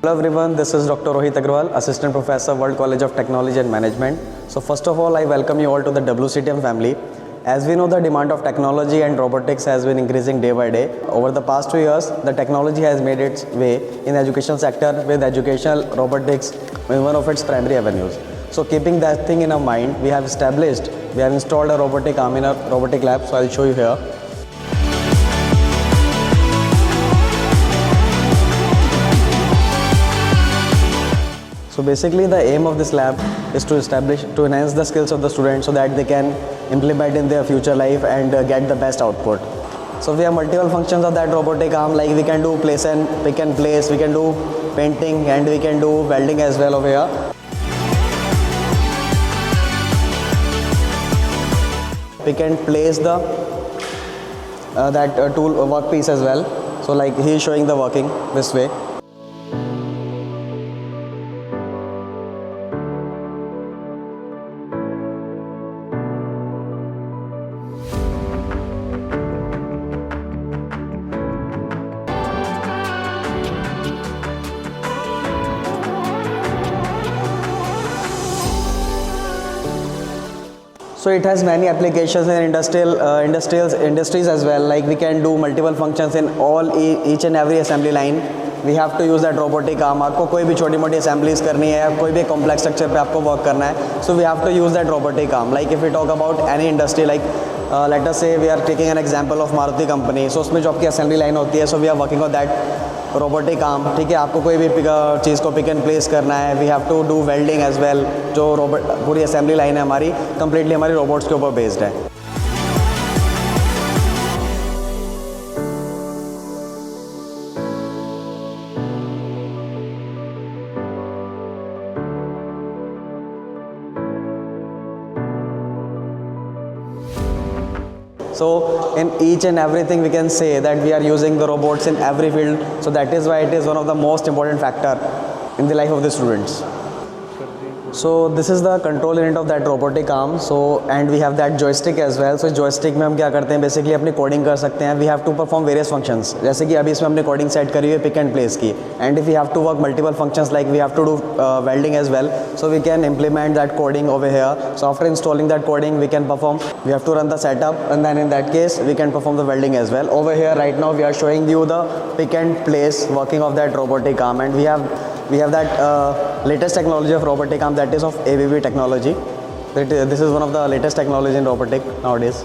Hello everyone, this is Dr. Rohit Agrawal, Assistant Professor, World College of Technology and Management. So first of all, I welcome you all to the WCTM family. As we know, the demand of technology and robotics has been increasing day by day. Over the past 2 years, the technology has made its way in the education sector with educational robotics in one of its primary avenues. So keeping that thing in our mind, we have installed a robotic arm in a robotic lab. So I'll show you here. So basically the aim of this lab is to enhance the skills of the students so that they can implement in their future life and get the best output. So we have multiple functions of that robotic arm, like we can do pick and place, we can do painting, and we can do welding as well over here. We can place the tool workpiece as well. So like he is showing the working this way. So it has many applications in industries as well. Like we can do multiple functions in each and every assembly line. We have to use that robotic arm. आपको कोई भी छोटी मोटी assemblies करनी है या कोई भी complex structure पे आपको work करना है. So we have to use that robotic arm. Like if we talk about any industry, like let us say we are taking an example of Maruti company. So उसमें जो आपकी assembly line होती है, so we are working on that robotic arm. ठीक है, आपको कोई भी चीज़ को पिक एंड प्लेस करना है, we have to do welding as well. जो पूरी असेंबली लाइन है हमारी कंप्लीटली हमारी रोबोट्स के ऊपर बेस्ड है. So in each and everything we can say that we are using the robots in every field. So that is why it is one of the most important factor in the life of the students. So this is the control unit of that robotic arm. So and we have that joystick as well. So joystick में हम क्या करते हैं, basically अपनी coding कर सकते हैं. We have to perform various functions. जैसे कि अभी इसमें हमने कोडिंग सेट करी हुई है पिक एंड प्लेस की. And if we have to work multiple functions, like we have to do welding as well. So we can implement that coding over here. So after installing that coding, we have to run the setup, and then in that case we can perform the welding as well. Over here right now we are showing you the pick and place working of that robotic arm, and we have that latest technology of robotic arm, that is of ABB technology. This is one of the latest technology in robotic nowadays.